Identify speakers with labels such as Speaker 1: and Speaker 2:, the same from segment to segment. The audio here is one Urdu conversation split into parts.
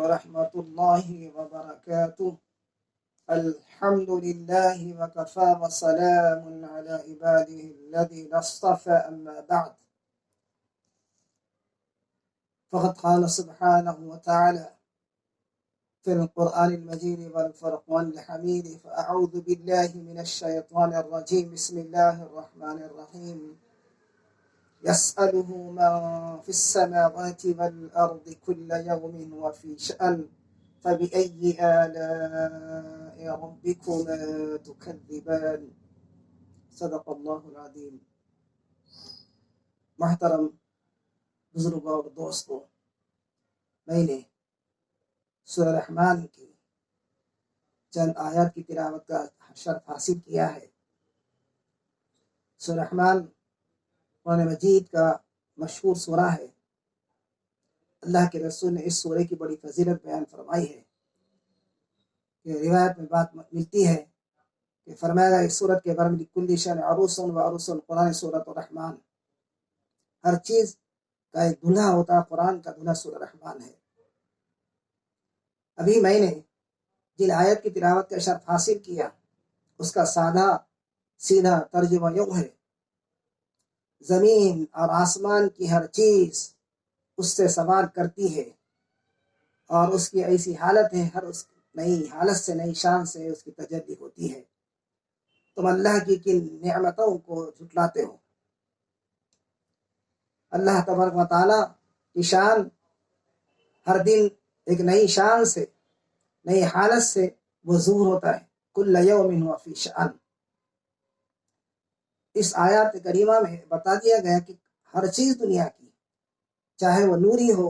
Speaker 1: ورحمة الله وبركاته. الحمد لله وكفى وسلام على عباده الذين اصطفى أما بعد. فقد قال سبحانه وتعالى في القرآن المجيد والفرقان الحميد: فأعوذ بالله من الشيطان الرجيم. بسم الله الرحمن الرحيم. يسأله من في السماوات والأرض كل يوم وفي شأن فبأي آلاء ربكما تكذبان. صدق اللہ العظیم. محترم بزرگوں اور دوستوں، میں نے سورہ رحمان کی چند آیات کی تلاوت کا شرف حاصل کیا ہے. سورہ رحمان قرآن مجید کا مشہور سورہ ہے. اللہ کے رسول نے اس سورہ کی بڑی فضیلت بیان فرمائی ہے کہ روایت میں بات ملتی ہے کہ فرمایا اس سورت کے بارے میں لکل شان عروس و عروس القرآن سورۃ الرحمن، ہر چیز کا ایک دلہا ہوتا ہے، قرآن کا دلہا سورہ رحمان ہے. ابھی میں نے جن آیت کی تلاوت کا شرف حاصل کیا اس کا سادہ سیدھا ترجمہ یوں ہے: زمین اور آسمان کی ہر چیز اس سے سوال کرتی ہے اور اس کی ایسی حالت ہے، ہر اس نئی حالت سے، نئی شان سے اس کی تجلی ہوتی ہے. تم اللہ کی کن نعمتوں کو جھٹلاتے ہو. اللہ تبارک و تعالیٰ کی شان ہر دن ایک نئی شان سے، نئی حالت سے وہ ظہور ہوتا ہے. کل یوم ہوا فی شأن. اس آیات کریمہ میں بتا دیا گیا کہ ہر چیز دنیا کی، چاہے وہ نوری ہو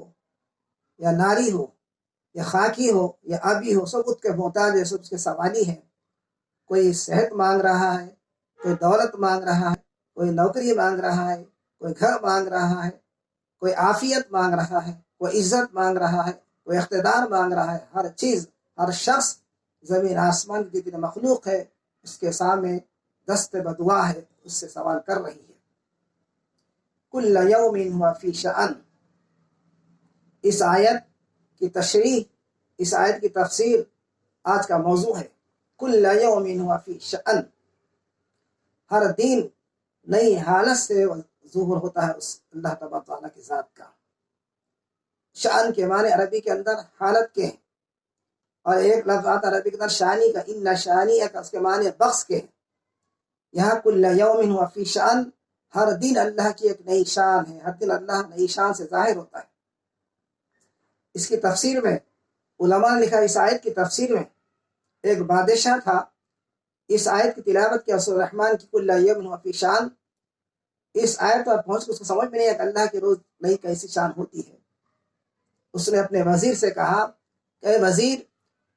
Speaker 1: یا ناری ہو یا خاکی ہو یا آبی ہو، سب اس کے محتاج ہے، سب اس کے سوالی ہیں. کوئی صحت مانگ رہا ہے، کوئی دولت مانگ رہا ہے، کوئی نوکری مانگ رہا ہے، کوئی گھر مانگ رہا ہے، کوئی عافیت مانگ رہا ہے، کوئی عزت مانگ رہا ہے، کوئی اقتدار مانگ رہا ہے. ہر چیز، ہر شخص زمین آسمان کی جتنی مخلوق ہے اس کے سامنے دست بدعا ہے، اس سے سوال کر رہی ہے. کل یوم ہوا فی شأن. اس آیت کی تشریح، اس آیت کی تفسیر آج کا موضوع ہے. کل یوم ہوا فی شأن. ہر دن نئی حالت سے ظہور ہوتا ہے اس اللہ تبارک تعالیٰ کی ذات کا. شأن کے معنی عربی کے اندر حالت کے ہیں، اور ایک لفظ آتا عربی کے اندر شانی کا، ان شانیہ کا، اس کے معنی بخش کے ہیں. یہاں کل یوم ہوا فی شأن، ہر دن اللہ کی ایک نئی شان ہے، ہر دن اللہ نئی شان سے ظاہر ہوتا ہے. اس کی تفسیر میں علماء نے لکھا، اس آیت کی تفسیر میں ایک بادشاہ تھا. اس آیت کی تلاوت کیا سورہ رحمان کی کل یوم ہوا فی شأن. اس آیت پر پہنچ کر اس کو سمجھ میں نہیں آیا کہ اللہ کی روز نئی کیسی شان ہوتی ہے. اس نے اپنے وزیر سے کہا کہ اے وزیر،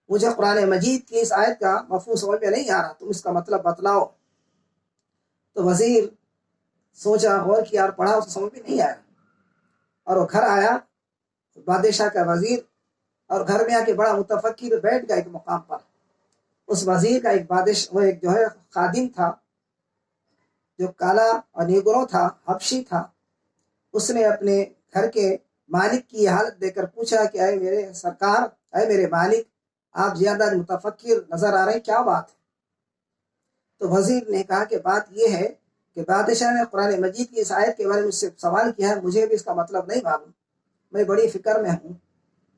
Speaker 1: مجھے قرآن مجید کی اس آیت کا مفہوم سمجھ میں نہیں آ رہا، تم اس کا مطلب بتلاؤ. تو وزیر سوچا، غور کیا اور پڑھا، اس کو سمجھ میں نہیں آیا. اور وہ گھر آیا بادشاہ کا وزیر، اور گھر میں آ کے بڑا متفکر بیٹھ گیا ایک مقام پر. اس وزیر کا ایک وہ ایک جو ہے خادم تھا جو کالا اور نیگرو تھا، حبشی تھا. اس نے اپنے گھر کے مالک کی حالت دیکھ کر پوچھا کہ اے میرے سرکار، اے میرے مالک، آپ زیادہ متفکر نظر آ رہے ہیں، کیا بات ہے؟ تو وزیر نے کہا کہ بات یہ ہے کہ بادشاہ نے قرآن مجید کی اس آیت کے بارے میں مجھ سے سوال کیا ہے، مجھے بھی اس کا مطلب نہیں معلوم. میں بڑی فکر میں ہوں،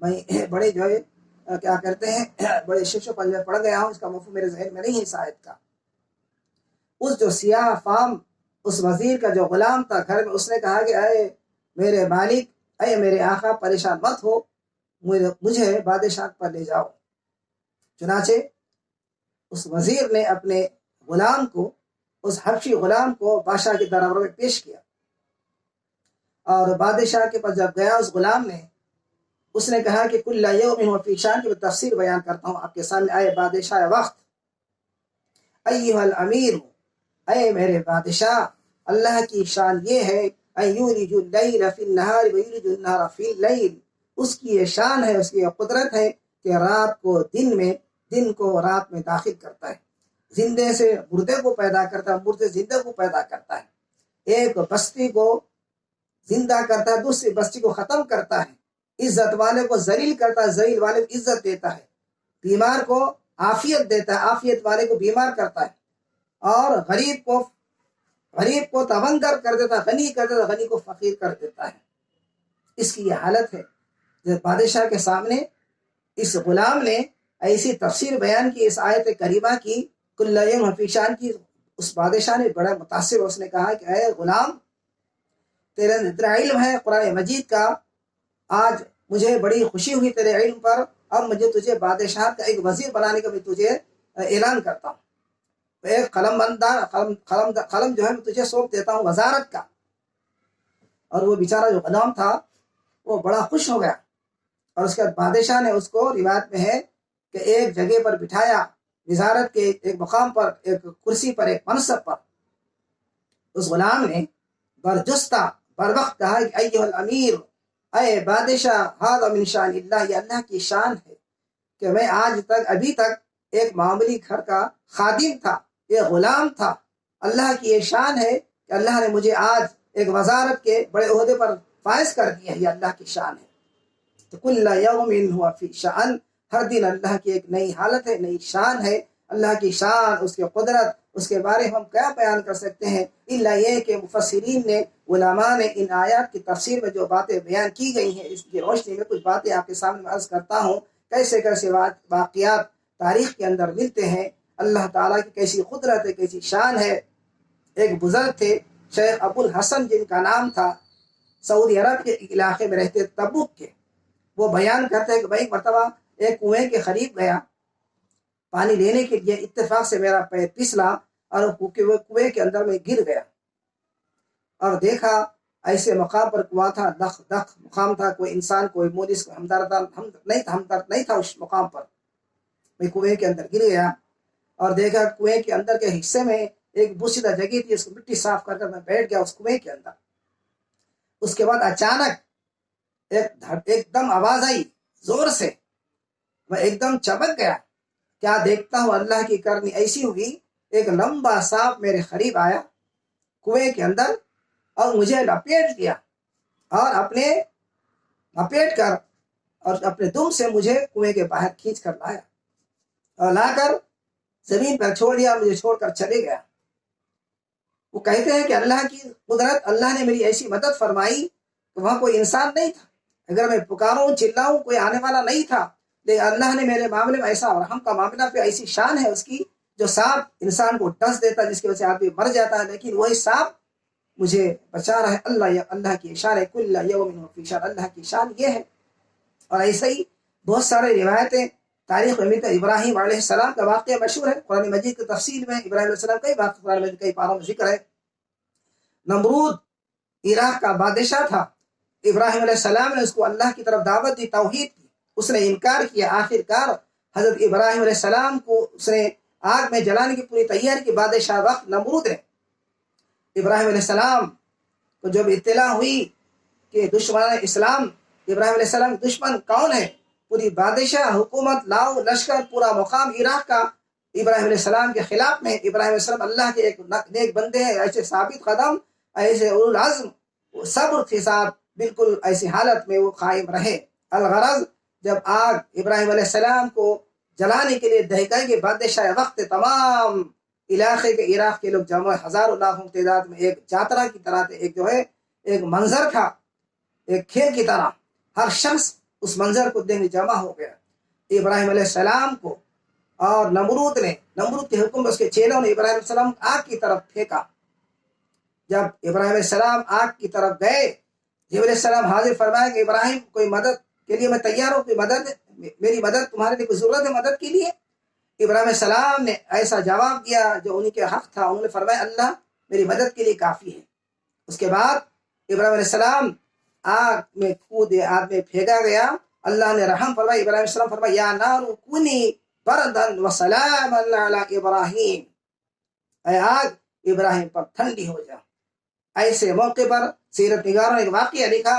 Speaker 1: میں بڑے جو ہے کیا کرتے ہیں بڑے شش و پنج میں پڑھ گیا ہوں، اس کا مفہوم میرے ذہن میں نہیں ہے اس آیت کا. اس جو سیاہ فام اس وزیر کا جو غلام تھا گھر میں، اس نے کہا کہ اے میرے مالک، اے میرے آقا، پریشان مت ہو، مجھے بادشاہ پر لے جاؤ. چنانچہ اس وزیر نے اپنے غلام کو، اس حبشی غلام کو بادشاہ کے دربار میں پیش کیا. اور بادشاہ کے پاس جب گیا اس غلام نے، اس نے کہا کہ کل یوم ہوا فی شأن کی تفسیر بیان کرتا ہوں آپ کے سامنے. آئے بادشاہ وقت، ایھا الامیر، اے میرے بادشاہ، اللہ کی شان یہ ہے ان یولج اللیل فی النہار ویولج النہار فی اللیل. اس کی یہ شان ہے، اس کی یہ قدرت ہے کہ رات کو دن میں، دن کو رات میں داخل کرتا ہے، زندے سے مردے کو پیدا کرتا ہے، مردے زندے کو پیدا کرتا ہے، ایک بستی کو زندہ کرتا ہے، دوسری بستی کو ختم کرتا ہے. عزت والے کو ذلیل کرتا ہے، ذلیل والے کو عزت دیتا ہے، بیمار کو عافیت دیتا ہے، عافیت والے کو بیمار کرتا ہے، اور غریب کو تونگر کر دیتا ہے، غنی کر دیتا ہے، غنی کو فقیر کر دیتا ہے۔ اس کی یہ حالت ہے۔ جب بادشاہ کے سامنے اس غلام نے ایسی تفسیر بیان کی اس آیت کریمہ کی، کل یوم فی شان کی، اس بادشاہ نے بڑا متاثر، اس نے کہا کہ اے غلام، تیرا اتنا علم ہے قرآن مجید کا، آج مجھے بڑی خوشی ہوئی تیرے علم پر، اب مجھے تجھے بادشاہ کا ایک وزیر بنانے کا بھی تجھے اعلان کرتا ہوں، ایک قلم جو ہے میں تجھے سونپ دیتا ہوں وزارت کا۔ اور وہ بیچارہ جو غلام تھا وہ بڑا خوش ہو گیا، اور اس کے بعد بادشاہ نے اس کو، روایت میں ہے کہ ایک جگہ پر بٹھایا، وزارت کے ایک مقام پر، ایک کرسی پر، ایک منصب پر۔ اس غلام نے برجستہ بر وقت کہا کہ ایھا الامیر، اے بادشاہ، ھذا من شان اللہ، یہ اللہ کی شان ہے کہ میں آج تک، ابھی تک ایک معمولی گھر کا خادم تھا، یہ غلام تھا، اللہ کی یہ شان ہے کہ اللہ نے مجھے آج ایک وزارت کے بڑے عہدے پر فائز کر دیا ہے، یہ اللہ کی شان ہے۔ تو کل یوم ہوا فی شان، ہر دن اللہ کی ایک نئی حالت ہے، نئی شان ہے۔ اللہ کی شان، اس کی قدرت، اس کے بارے میں ہم کیا بیان کر سکتے ہیں، الا یہ کہ مفسرین نے، علماء نے ان آیات کی تفسیر میں جو باتیں بیان کی گئی ہیں، اس کی روشنی میں کچھ باتیں آپ کے سامنے عرض کرتا ہوں۔ کیسے کیسے واقعات تاریخ کے اندر ملتے ہیں، اللہ تعالیٰ کی کیسی قدرت ہے، کیسی شان ہے۔ ایک بزرگ تھے شیخ ابو الحسن، جن کا نام تھا، سعودی عرب کے علاقے میں رہتے، تبوک کے۔ وہ بیان کرتے ہیں کہ میں ایک مرتبہ ایک کنویں کے قریب گیا پانی لینے کے لیے، اتفاق سے میرا پیر پھسلا اور وہ کنویں کے اندر میں گر گیا، اور دیکھا ایسے مقام پر کنواں تھا، دخ مقام تھا، کوئی انسان، کوئی مونس، کوئی ہمدرد نہیں تھا اس مقام پر۔ میں کنویں کے اندر گر گیا اور دیکھا کنویں کے اندر کے حصے میں ایک بوسیدہ جگہ تھی، اس کو مٹی صاف کر کر میں بیٹھ گیا اس کنویں کے اندر۔ اس کے بعد اچانک ایک دم آواز آئی زور سے، میں ایک دم چمک گیا، کیا دیکھتا ہوں اللہ کی کرنی ایسی ہوئی، ایک لمبا سانپ میرے قریب آیا کنویں کے اندر، اور مجھے لپیٹ لیا، اور لپیٹ کر اور اپنے دم سے مجھے کنویں کے باہر کھینچ کر لایا، اور لا کر زمین پر چھوڑ دیا، مجھے چھوڑ کر چلے گیا۔ وہ کہتے ہیں کہ اللہ کی قدرت، اللہ نے میری ایسی مدد فرمائی کہ وہاں کوئی انسان نہیں تھا، اگر میں پکاروں چلاؤں کوئی آنے والا نہیں تھا، لیکن اللہ نے میرے معاملے میں ایسا، رحم کا معاملہ پہ ایسی شان ہے اس کی، جو سانپ انسان کو ڈس دیتا ہے، جس کی وجہ سے آدمی مر جاتا ہے، لیکن وہی سانپ مجھے بچا رہا ہے۔ اللہ کی شان ہے، کل یوم فی شان، اللہ کی شان یہ ہے۔ اور ایسے ہی بہت سارے روایتیں تاریخ میں ملتے ہیں۔ ابراہیم علیہ السلام کا واقعہ مشہور ہے، قرآن مجید کی تفصیل میں ابراہیم علیہ السلام کئی واقعہ قرآن مجید کئی پاروں میں ذکر ہے۔ نمرود عراق کا بادشاہ تھا، ابراہیم علیہ السلام نے اس کو اللہ کی طرف دعوت دی، توحید کی، اس نے انکار کیا، آخر کار حضرت ابراہیم علیہ السلام کو اس نے آگ میں جلانے کی پوری تیاری کی۔ بادشاہ وقت نمرود نے ابراہیم علیہ السلام کو جب اطلاع ہوئی کہ دشمن اسلام، ابراہیم علیہ السلام دشمن کون ہے، پوری بادشاہ، حکومت، لاؤ، لشکر، پورا مقام عراق کا ابراہیم علیہ السلام کے خلاف میں۔ ابراہیم علیہ السلام اللہ کے ایک نیک بندے ہیں، ایسے ثابت قدم، ایسے اولو العزم، صبر کے ساتھ بالکل ایسی حالت میں وہ قائم رہے۔ الغرض جب آگ ابراہیم علیہ السلام کو جلانے کے لیے دہکائی کہ بادشاہ وقت تمام علاقے کے، عراق کے لوگ جمع، ہزاروں لاکھوں تعداد میں، ایک جاترا کی طرح، ایک جو ہے ایک منظر تھا، ایک کھیل کی طرح، ہر شخص اس منظر کو دیکھنے جمع ہو گیا۔ ابراہیم علیہ السلام کو اور نمرود کے حکم میں اس کے چیلوں نے ابراہیم علیہ السلام آگ کی طرف پھینکا۔ جب ابراہیم علیہ السلام آگ کی طرف گئے، جب علیہ السلام حاضر فرمایا کہ ابراہیم کوئی مدد کے لیے میں تیار ہوں، کوئی مدد، میری مدد تمہارے لیے کوئی ضرورت ہے مدد کے لیے؟ ابراہیم علیہ السلام نے ایسا جواب دیا جو ان کے حق تھا، انہوں نے فرمایا اللہ میری مدد کے لیے کافی ہے۔ اس کے بعد ابراہیم علیہ السلام آگ میں کودے، آگ میں پھینکا گیا، اللہ نے رحم فرمایا، ابراہیم علیہ السلام فرمایا یا نار کونی بردن وسلاما علی ابراہیم، اے آگ ابراہیم پر ٹھنڈی ہو جا۔ ایسے موقع پر سیرت نگاروں نے ایک واقعہ لکھا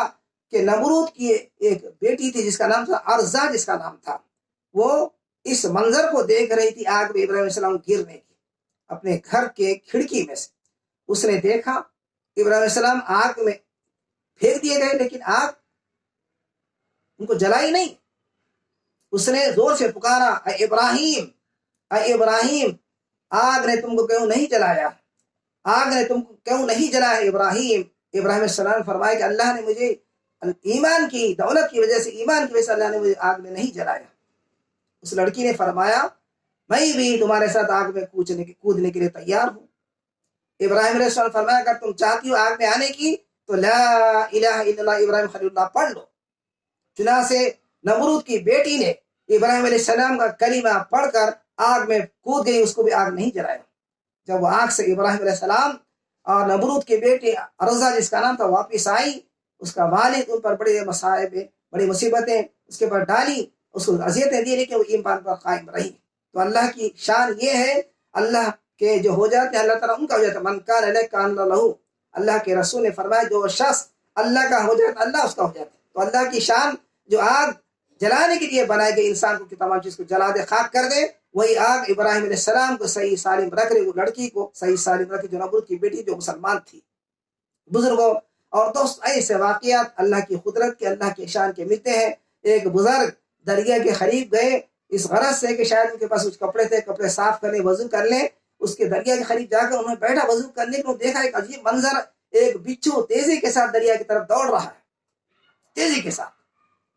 Speaker 1: کہ نمرود کی ایک بیٹی تھی جس کا نام تھا ارزا، جس کا نام تھا، وہ اس منظر کو دیکھ رہی تھی آگ میں ابراہیم علیہ السلام گرنے کی، اپنے گھر کے کھڑکی میں سے اس نے دیکھا ابراہیم علیہ السلام آگ میں پھینک دیے گئے، لیکن آگ ان کو جلائی نہیں. اس نے زور سے پکارا اے ابراہیم، اے ابراہیم، آگ نے تم کو کیوں نہیں جلایا؟ آگ نے تم کو کیوں نہیں جلایا ابراہیم؟ ابراہیم علیہ السلام نے فرمایا کہ اللہ نے مجھے ایمان کی دولت کی وجہ سے، ایمان کی وجہ سے اللہ نے مجھے آگ میں نہیں جلایا. اس لڑکی نے فرمایا میں بھی تمہارے ساتھ آگ میں کودنے کے لیے تیار ہوں. ابراہیم علیہ السلام نے فرمایا اگر تم چاہتی ہو آگ میں آنے کی تو لا الہ الا اللہ ابراہیم خلیل اللہ پڑھ لو. چنانچہ نمرود کی بیٹی نے ابراہیم علیہ السلام کا کلمہ پڑھ کر آگ میں کود گئی، اس کو بھی آگ نہیں جلایا. جب وہ آگ سے ابراہیم علیہ السلام اور نمرود کی بیٹی ارزا جس کا نام تھا واپس آئی، اس کا والد ان پر بڑے مصائب، بڑی مصیبتیں اس کے پر ڈالی، اس کو اذیتیں دی، لیکن وہ ایمان پر قائم رہی. تو اللہ کی شان یہ ہے، اللہ کے جو ہو جاتے ہیں اللہ تعالیٰ ان کا ہو جاتا ہے. من کان علیہ کان لہو، اللہ کے رسول نے فرمایا جو شخص اللہ کا ہو جاتا ہے اللہ اس کا ہو جاتا ہے. تو اللہ کی شان جو آگ جلانے کے لیے بنائے گئے انسان کو کہ تمام چیز کو جلا دے، خاک کر دے، وہی آگ ابراہیم علیہ السلام کو صحیح سالم رکھ رہی، وہ لڑکی کو صحیح سالم رکھ رہی جو نمرود کی بیٹی جو مسلمان تھی. بزرگوں اور دوست، ایسے واقعات اللہ کی قدرت کے، اللہ کی شان کے ملتے ہیں. ایک بزرگ دریا کے قریب گئے اس غرض سے کہ شاید ان کے پاس کچھ کپڑے تھے، کپڑے صاف کرنے وضو کر لیں. اس کے دریا کے قریب جا کر انہوں نے بیٹھا وضو کرنے کو، دیکھا ایک عجیب منظر، ایک بچھو تیزی کے ساتھ دریا کی طرف دوڑ رہا ہے، تیزی کے ساتھ.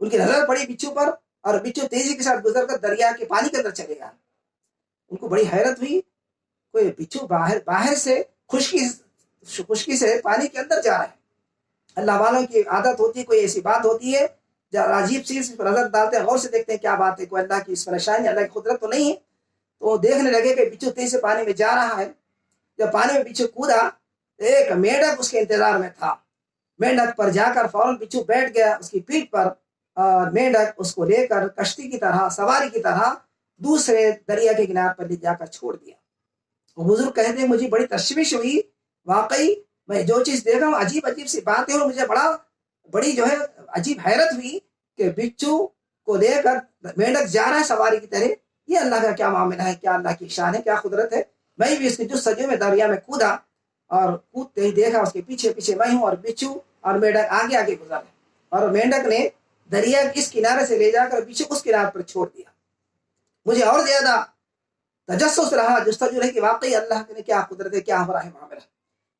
Speaker 1: ان کی نظر پڑی بچھو پر اور بچھو تیزی کے ساتھ گزر کر دریا کے پانی کے اندر چلے گا. ان کو بڑی حیرت ہوئی، کوئی بچھو باہر سے خشکی سے پانی کے اندر جا رہا ہے. اللہ والوں کی عادت ہوتی ہے، کوئی ایسی بات ہوتی ہے جب عجیب چیز پر نظر ڈالتے ہیں، غور سے دیکھتے ہیں کیا بات ہے، کوئی اللہ کی اس پریشانی، اللہ کی قدرت تو نہیں ہے. تو وہ دیکھنے لگے کہ بچھو تیز سے پانی میں جا رہا ہے. جب پانی میں بچھو کودا، ایک مینڈک اس کے انتظار میں تھا. مینڈک پر جا کر فوراً بچھو بیٹھ گیا اس کی پیٹھ پر، اور مینڈک اس کو لے کر کشتی کی طرح، سواری کی طرح دوسرے دریا کے کنارے پر لے جا کر چھوڑ دیا. وہ بزرگ کہتے ہیں مجھے بڑی تشویش ہوئی، واقعی میں جو چیز دیکھا ہوں عجیب سی باتیں، اور مجھے بڑی جو ہے عجیب حیرت ہوئی کہ بچو کو لے کر مینڈک جا رہا ہے سواری کی طرح. یہ اللہ کا کیا معاملہ ہے، کیا اللہ کی شان ہے، کیا قدرت ہے. میں بھی اس کی جستجو میں دریا میں کودا اور کودتے ہی دیکھا اس کے پیچھے پیچھے میں ہوں، اور بچو اور مینڈک آگے آگے گزرے، اور مینڈک نے دریا اس کنارے سے لے جا کر بچو اس کنارے پر چھوڑ دیا. مجھے اور زیادہ تجسس رہا، جستجو رہی کہ واقعی اللہ نے کیا قدرت ہے، کیا ہو رہا ہے معاملہ.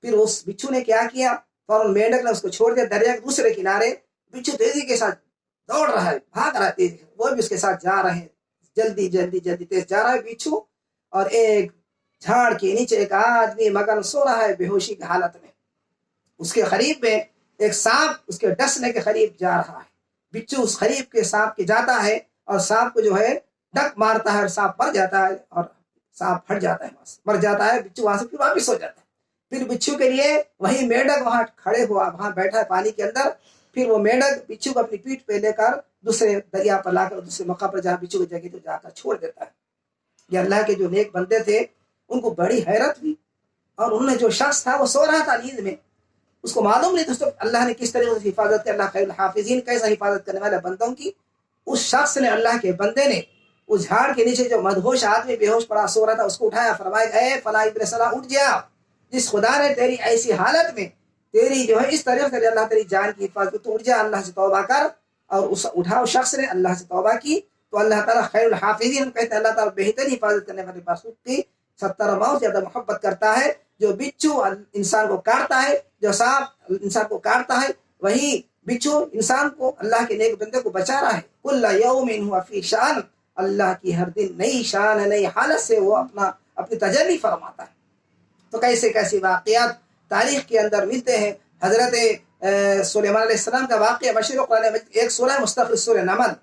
Speaker 1: پھر اس بچھو نے کیا کیا، فوراً مینڈک نے اس کو چھوڑ دیا دریا کے دوسرے کنارے. بچھو تیزی کے ساتھ دوڑ رہا ہے، بھاگ رہا ہے تیزی، وہ بھی اس کے ساتھ جا رہے ہیں، جلدی جلدی جلدی تیز جا رہا ہے بچھو. اور ایک جھاڑ کے نیچے ایک آدمی مگن سو رہا ہے بے ہوشی کی حالت میں. اس کے قریب میں ایک سانپ اس کے ڈسنے کے قریب جا رہا ہے. بچھو اس قریب کے سانپ کے جاتا ہے اور سانپ کو جو ہے ڈک مارتا ہے، اور سانپ مر جاتا ہے، اور سانپ پھٹ جاتا ہے، مر جاتا ہے. بچھو وہاں سے پھر واپس ہو جاتا ہے. پھر بچھو کے لیے وہی مینڈک وہاں کھڑے ہوا، وہاں بیٹھا ہے پانی کے اندر. پھر وہ مینڈک بچھو کو اپنی پیٹھ پہ لے کر دوسرے دریا پر لا کر دوسرے موقع پر جہاں بچھو کی جگہ تو جا کر چھوڑ دیتا ہے. یہ اللہ کے جو نیک بندے تھے ان کو بڑی حیرت ہوئی، اور انہوں نے جو شخص تھا وہ سو رہا تھا نیند میں، اس کو معلوم نہیں تو اللہ نے کس طریقے سے حفاظت کی. اللہ خیر الحافظین، کیسا حفاظت کرنے والے بندوں کی. اس شخص نے، اللہ کے بندے نے، اس جھاڑ کے نیچے جو مدہوش آدمی بے ہوش پڑا سو رہا تھا اس کو اٹھایا، فرمایا اے فلاں ابن صلاح اٹھ جا، جس خدا نے تیری ایسی حالت میں تیری جو ہے اس طریقے سے اللہ تیری جان کی حفاظت، تو اٹھ جا، اللہ سے توبہ کر. اور اس اٹھاؤ شخص نے اللہ سے توبہ کی تو اللہ تعالیٰ خیر الحافظین، ہم کہتے ہیں اللہ تعالیٰ بہترین حفاظت کرنے والے پاسخ کی 70 ماؤں زیادہ محبت کرتا ہے. جو بچھو انسان کو کاٹتا ہے، جو سانپ انسان کو کاٹتا ہے، وہی بچھو انسان کو، اللہ کے نیک بندے کو بچا رہا ہے. کل یوم ہوا فی شان، اللہ کی ہر دن نئی شان ہے، نئی حالت سے وہ اپنی تجلی فرماتا ہے. تو کیسے کیسے واقعات تاریخ کے اندر ملتے ہیں. حضرت سلیمان علیہ السلام کا واقعہ مشہور قرآن مجید، ایک سورہ مستقل سورہ نمل،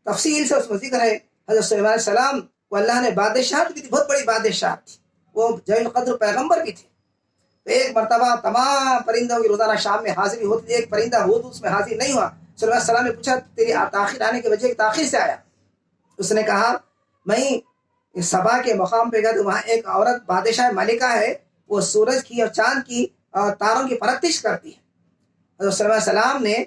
Speaker 1: تفصیل سے اس میں ذکر ہے. حضرت سلیمان علیہ السلام کو اللہ نے بادشاہت کی تھی، بہت بڑی بادشاہت تھی، وہ جلیل القدر پیغمبر بھی تھے. تو ایک مرتبہ تمام پرندوں کی روزانہ شام میں حاضری ہوتی تھی، ایک پرندہ ہود اس میں حاضر نہیں ہوا. سلیمان علیہ السلام نے پوچھا تیری تاخیر آنے کی وجہ تاخیر سے آیا؟ اس نے کہا میں سبا کے مقام پہ گیا تو وہاں ایک عورت بادشاہ ملکہ ہے، وہ سورج کی اور چاند کی اور تاروں کی پرستش کرتی ہے. حضرت صلی اللہ علیہ وسلم نے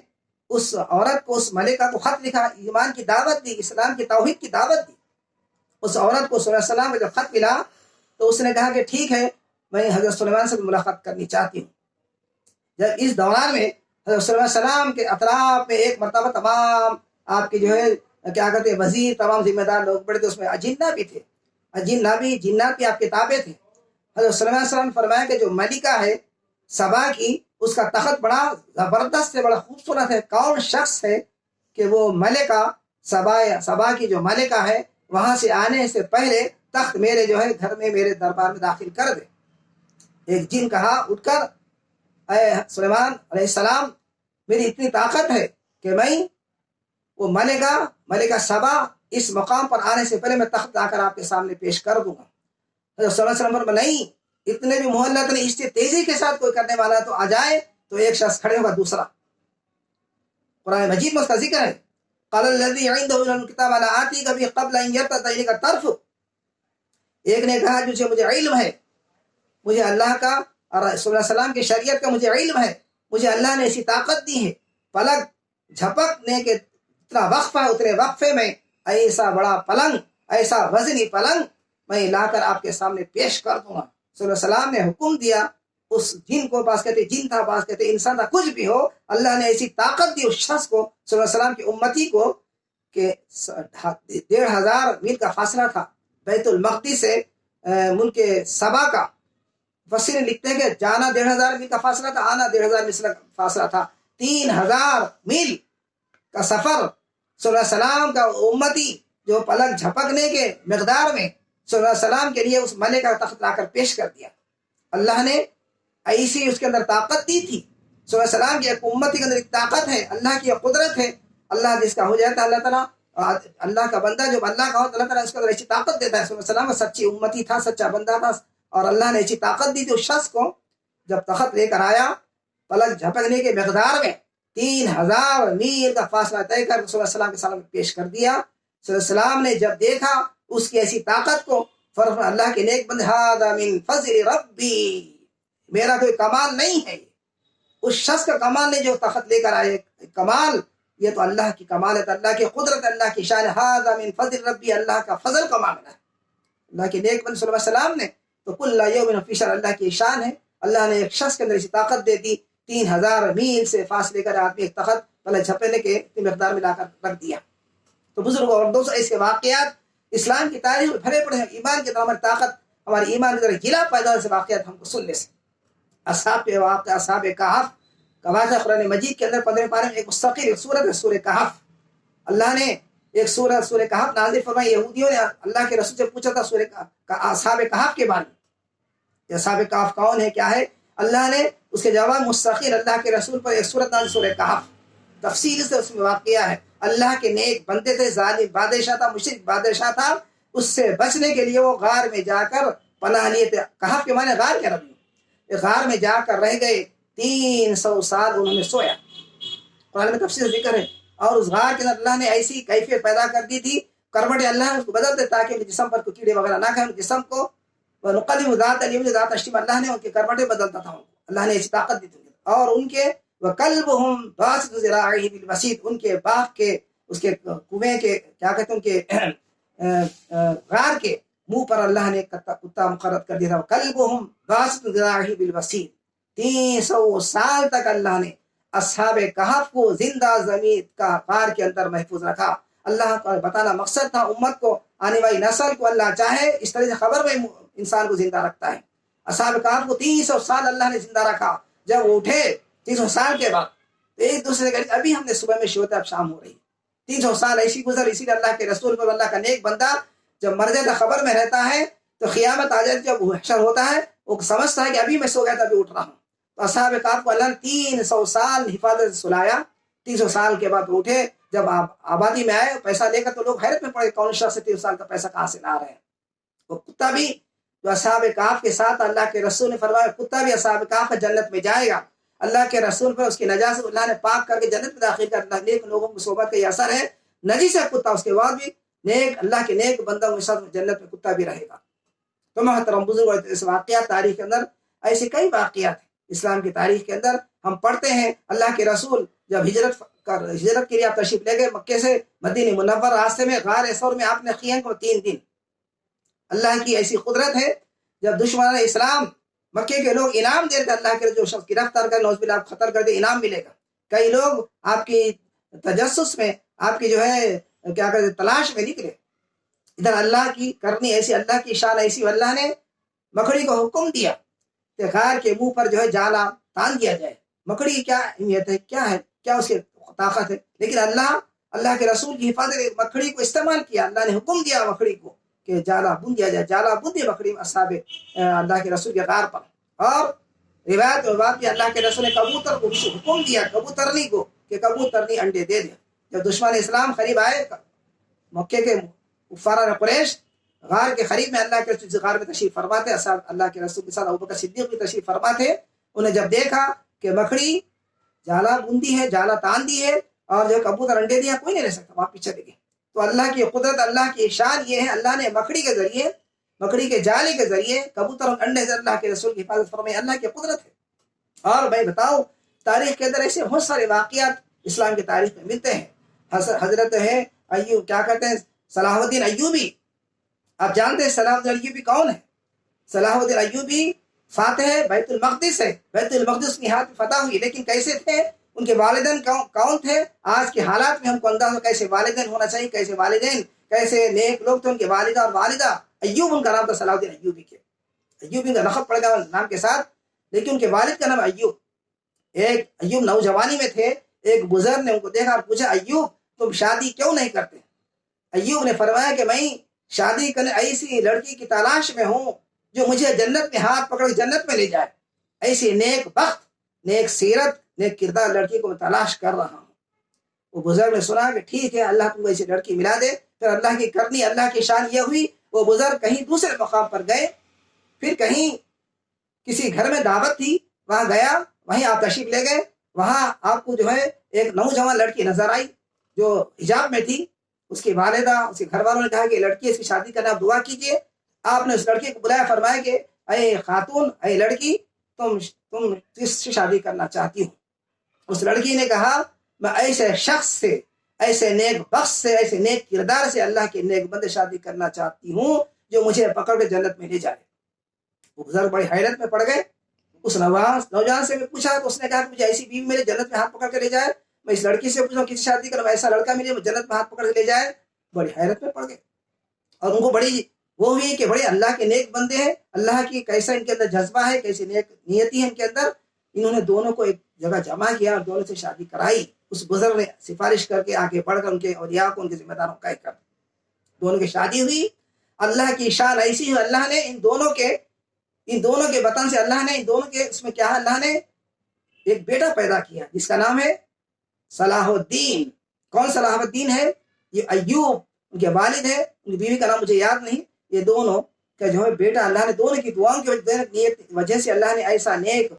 Speaker 1: اس عورت کو، اس ملکہ کو خط لکھا، ایمان کی دعوت دی، اسلام کی توحید کی دعوت دی. اس عورت کو صلی اللہ علیہ وسلم کا جب خط ملا تو اس نے کہا کہ ٹھیک ہے، میں حضرت سلیمان سے ملاقات کرنی چاہتی ہوں. جب اس دوران میں حضرت صلی اللہ علیہ وسلم کے اطراف میں ایک مرتبہ تمام آپ کے جو ہے کیا کہتے ہیں وزیر، تمام ذمہ دار لوگ بڑے تھے، اس میں اجنہ بھی تھے، اجنہ بھی، جنات بھی آپ کے تابع تھے۔ حضرت صلی اللہ علیہ وسلم نے فرمایا کہ جو ملکہ ہے سبا کی، اس کا تخت بڑا زبردست ہے، بڑا خوبصورت ہے۔ کون شخص ہے کہ وہ ملکہ سبا کی جو ملکہ ہے وہاں سے آنے سے پہلے تخت میرے جو ہے گھر میں، میرے دربار میں داخل کر دے۔ ایک جن کہا اٹھ کر، اے سلیمان علیہ السلام، میری اتنی طاقت ہے کہ میں وہ ملکہ سبا اس مقام پر آنے سے پہلے میں تخت لا کر آپ کے سامنے پیش کر دوں گا۔ حضرت صلی اللہ علیہ وسلم فرمایا نہیں، اتنے بھی مہلت نہیں، اس سے تیزی کے ساتھ کوئی کرنے والا تو آ جائے۔ تو ایک شخص کھڑے ہوگا، دوسرا قرآن مجید میں اس کا ذکر ہے، قال الذی عنده الکتاب لا آتیک بہ قبل ان یرتد الیک طرف۔ ایک نے کہا مجھے علم ہے، مجھے اللہ کا اور رسول اللہ علیہ وسلم کی شریعت کا مجھے علم ہے، مجھے اللہ نے ایسی طاقت دی ہے، پلک جھپکنے کے اتنا وقفہ ہے، اتنے وقفے میں ایسا بڑا پلنگ، ایسا وزنی پلنگ میں لا کر آپ کے سامنے پیش کر دوں گا۔ صلی اللہ علیہ وسلم نے حکم دیا اس جن کو، پاس کہتے جن تھا، پاس کہتے انسان تھا، کچھ بھی ہو، اللہ نے ایسی طاقت دی اس شخص کو، صلی اللہ علیہ وسلم کی امتی کو، کہ 1500 میل کا فاصلہ تھا بیت المقدس سے ملک سبا کا۔ مفسرین لکھتے ہیں کہ جانا 1500 میل کا فاصلہ تھا، آنا 1500 میل کا فاصلہ تھا، 3000 میل کا سفر۔ صلی اللہ علیہ وسلم کا امتی جو پلک جھپکنے کے مقدار میں صلی اللہ علیہ وسلم کے لیے اس ملک کا تخت لا کر پیش کر دیا۔ اللہ نے ایسی اس کے اندر طاقت دی تھی، صلی اللہ علیہ وسلم کی ایک امتی کے اندر ایک طاقت ہے، اللہ کی ایک قدرت ہے۔ اللہ جس کا ہو جاتا ہے، اللہ تعالیٰ اللہ کا بندہ جو اللہ کا ہو، اللہ تعالیٰ اس کے اندر ایسی طاقت دیتا ہے۔ صلی اللہ علیہ وسلم سچی امتی تھا، سچا بندہ تھا، اور اللہ نے ایسی طاقت دی تھی اس شخص کو۔ جب تخت لے کر آیا، پلک جھپکنے کے مقدار میں 3000 میل کا فاصلہ طے کر رسول اللہ صلی اللہ علیہ وسلم کے سامنے پیش کر دیا۔ صلی اللہ علیہ وسلم نے جب دیکھا اس کی ایسی طاقت کو، فرمایا اللہ کے نیک بندے، ھذا من فضل ربی، میرا کوئی کمال نہیں ہے، اس شخص کا کمال نہیں جو تخت لے کر آئے، کمال یہ تو اللہ کی کمال ہے، تو اللہ کی قدرت، اللہ کی شان، ھذا من فضل ربی، اللہ کا فضل کا معاملہ ہے۔ اللہ کے نیک بندے صلی اللہ علیہ وسلم نے تو کل یوم فی شأن، اللہ کی شان ہے۔ اللہ نے ایک شخص کے اندر ایسی طاقت دے دی، 3000 میل سے فاصلے کر آدمی ایک تخت پہلے جھپنے کے مقدار میں لا کر رکھ دیا۔ تو بزرگوں اور دوستوں، ایسے واقعات اسلام کی تاریخ میں بھرے پڑے ہیں۔ ایمان کی ہماری طاقت، ہماری ایمان کے اندر گلا پیدا سے واقعات ہم کو سننے سے، اصحاب واقعہ، اصحاب کہف کا واقعہ قرآن مجید کے اندر 15 پارے میں ایک مستقل سورت ہے، سورہ کہف۔ اللہ نے ایک سورہ کہف نازل فرمائی۔ یہودیوں نے اللہ کے رسول سے پوچھا تھا سورہ اصحاب کہف کے بارے میں، اصحاب کہف کون ہے، کیا ہے؟ اللہ نے اس کے جواب مستقل اللہ کے رسول پر ایک سورت نازل، سورہ کہف، تفصیل سے اس میں واقعہ ہے۔ اللہ کے نیک بندے تھے، ظالم بادشاہ تھا، مشرک بادشاہ تھا، اس سے بچنے کے لیے وہ غار میں جا کر پناہ لیے تھے۔ کہف کے معنی غار کے رب، غار میں جا کر رہ گئے، 300 سال انہوں نے سویا۔ قرآن میں تفصیل ذکر ہے۔ اور اس غار کے اندر اللہ نے ایسی کیفیت پیدا کر دی تھی، کروٹیں اللہ نے اس کو بدل دے تاکہ جسم پر کوئی کیڑے وغیرہ نہ کھائیں جسم کو۔ ونقلب ذات الیمین ذات الشمال، اللہ نے ان کے کروٹیں بدلتا تھا، اللہ نے ایسی طاقت دی تھی۔ اور ان کے وکلبہم باسط ذراعیہ بالوسیط، ان کے باغ کے، اس کے کنویں کے، کیا کہتے ہیں، ان کے غار کے منہ پر اللہ نے کتا مقرر کر دیا تھا۔ وکلبہم باسط ذراعیہ بالوسیط، 300 سال تک اللہ نے اصحاب کہف کو زندہ زمین کا غار کے اندر محفوظ رکھا۔ اللہ کا بتانا مقصد تھا امت کو، آنے والی نسل کو اللہ چاہے اس طرح سے خبر میں انسان کو زندہ رکھتا ہے۔ اصحاب کہف کو 300 سال اللہ نے زندہ رکھا۔ جب وہ اٹھے 300 سال کے بعد، تو ایک دوسرے کے ابھی ہم نے صبح میں سوتے اب شام ہو رہی، 300 سال ایسی گزر۔ اسی لیے اللہ کے رسول پر اللہ کا نیک بندہ جب مر جاتا خبر میں رہتا ہے تو قیامت آ جاتی، جب حشر ہوتا ہے وہ سمجھتا ہے کہ ابھی میں سو گیا تھا، ابھی اٹھ رہا ہوں۔ تو اصحاب کہف کو اللہ نے 300 سال حفاظت سے سلایا۔ 300 سال کے بعد اٹھے، جب آپ آبادی میں آئے پیسہ لے کر، تو لوگ حیرت میں پڑے کون شخص 300 سال کا پیسہ کہاں سے لا رہے ہیں۔ وہ کتا بھی جو اصحاب کہف کے ساتھ، اللہ کے رسول نے فرمایا کتا بھی اصحاب کہف جنت میں جائے گا۔ اللہ کے رسول پر اس کی نجاست اللہ نے پاک کر کے جنت میں داخل کر، اللہ نیک لوگوں کی صحبت کا یہ اثر ہے۔ نجیس ہے کتا، اس کے بعد بھی نیک اللہ کے نیک بندوں کے ساتھ جنت میں کتا بھی رہے گا۔ تو محترم بزرگ، اس واقعات تاریخ کے اندر ایسے کئی واقعات ہیں اسلام کی تاریخ کے اندر ہم پڑھتے ہیں۔ اللہ کے رسول جب ہجرت کے لیے آپ تشریف لے گئے مکے سے مدینہ منور، راستے میں غار ثور میں آپ نے قیام کو 3 دن۔ اللہ کی ایسی قدرت ہے، جب دشمنان اسلام مکے کے لوگ انعام دے رہے تھے، اللہ کے جو شخص گرفتار کر نوز باللہ خطر کر دے انعام ملے گا، کئی لوگ آپ کی تجسس میں، آپ کی جو ہے کیا کہتے تلاش میں نکلے، ادھر اللہ کی کرنی ایسی، اللہ کی شان ایسی، اللہ نے مکڑی کو حکم دیا کہ غار کے منہ پر جو ہے جالا تان دیا جائے۔ مکڑی کی کیا اہمیت ہے، کیا ہے، کیا اس کی طاقت ہے، لیکن اللہ کے رسول کی حفاظت مکڑی کو استعمال کیا، اللہ نے حکم دیا مکڑی کو کہ جالا بن دیا جائے، جالا بن دیا مکڑی اصحاب اللہ کے رسول کے غار پر۔ اور روایت میں بات کی اللہ کے رسول نے کبوتر کو حکم دیا، کبوترنی کو، کہ کبوترنی انڈے دے دے۔ جب دشمن اسلام قریب آئے، مکے کے کفار قریش غار کے قریب میں اللہ کے رسول غار میں تشریف فرما تھے، اللہ کے رسول کے ساتھ ابوبکر صدیق بھی تشریف فرما تھے۔ انہیں جب دیکھا کہ مکڑی جالا بندی ہے، جالا تان دی ہے، اور جو کبوتر انڈے دیا، کوئی نہیں رہ سکتا، وہاں پیچھے لگے۔ تو اللہ کی قدرت، اللہ کی شان یہ ہے، اللہ نے مکڑی کے ذریعے، مکڑی کے جالے کے ذریعے، کبوتر اور انڈے سے اللہ کے رسول کی حفاظت فرمائی، اللہ کی قدرت ہے۔ اور میں بتاؤں، تاریخ کے اندر ایسے بہت سارے واقعات اسلام کی تاریخ میں ملتے ہیں۔ حضرت ہے ایوب، کیا کہتے ہیں، صلاح الدین ایوبی، آپ جانتے ہیں صلاح الدین ایوبی کون ہے؟ صلاح الدین ایوبی فاتح بیت المقدس ہے، بیت المقدس کی ہاتھ فتح ہوئی، لیکن کیسے تھے، ان کے والدین کون تھے؟ آج کے حالات میں ہم کو انداز ہو کیسے والدین ہونا چاہیے، کیسے والدین، کیسے نیک لوگ تھے ان کے والدہ اور والدہ۔ ایوب ان کا نام تھا، صلاح الدین ایوبی کے، ایوب ان کا لقب پڑ گیا نام کے ساتھ، لیکن ان کے والد کا نام ایوب۔ ایوب نوجوانی میں تھے، ایک بزرگ نے ان کو دیکھا اور پوچھا، ایوب تم شادی کیوں نہیں کرتے؟ ایوب نے فرمایا کہ میں شادی کرنے ایسی لڑکی کی تلاش میں ہوں جو مجھے جنت میں ہاتھ پکڑ کے جنت میں لے جائے، ایسی نیک بخت، نیک سیرت، نیک کردار لڑکی کو میں تلاش کر رہا ہوں۔ وہ بزرگ نے سنا کہ ٹھیک ہے، اللہ تم کو ایسی لڑکی ملا دے۔ پھر اللہ کی کرنی، اللہ کی شان یہ ہوئی، وہ بزرگ کہیں دوسرے مقام پر گئے، پھر کہیں کسی گھر میں دعوت تھی، وہاں گیا، وہیں آپ تشریف لے گئے، وہاں آپ کو جو ہے ایک نوجوان لڑکی نظر آئی جو حجاب میں تھی۔ اس کی والدہ، اس کے گھر والوں نے کہا کہ لڑکی اس کی شادی کرنا، آپ دعا کیجیے۔ آپ نے اس لڑکی کو بلایا، فرمایا کہ اے خاتون، اے لڑکی، تم کس سے شادی کرنا چاہتی ہو؟ اس لڑکی نے کہا، میں ایسے شخص سے، ایسے نیک بخت سے، ایسے نیک کردار سے، اللہ کے نیک بندے شادی کرنا چاہتی ہوں جو مجھے پکڑ کے جنت میں لے جائے۔ وہ بزرگ بڑی حیرت میں پڑ گئے۔ اس نوجوان سے میں پوچھا تو اس نے کہا کہ مجھے ایسی بیوی میرے جنت میں ہاتھ پکڑ کے لے جائے۔ میں اس لڑکی سے پوچھا کسی شادی کروں، ایسا لڑکا ملے جنت میں ہاتھ پکڑ کے لے جائے۔ بڑی حیرت میں پڑ گئے، اور ان کو بڑی وہ ہوئی کہ بڑے اللہ کے نیک بندے ہیں، اللہ کی کیسا ان کے اندر جذبہ ہے، کیسی نیک نیتی ہے ان کے اندر۔ انہوں نے دونوں کو ایک جگہ جمع کیا اور دونوں سے شادی کرائی۔ اس بزرگ نے سفارش کر کے آگے بڑھ کر ان کے اولیاء کو، ان کے ذمہ داروں کو کر دونوں کی شادی ہوئی۔ اللہ کی شان ایسی ہے، اللہ نے ان دونوں کے وطن سے، اللہ نے ان دونوں کے اس میں کیا ہے، اللہ نے ایک بیٹا پیدا کیا جس کا نام ہے صلاح الدین۔ کون صلاح الدین ہے؟ یہ ایوب ان کے والد ہے، ان کی بیوی کا نام مجھے یاد نہیں۔ یہ دونوں کا جو ہے بیٹا، اللہ نے دونوں کی دعاؤں کی وجہ سے اللہ نے ایسا نیک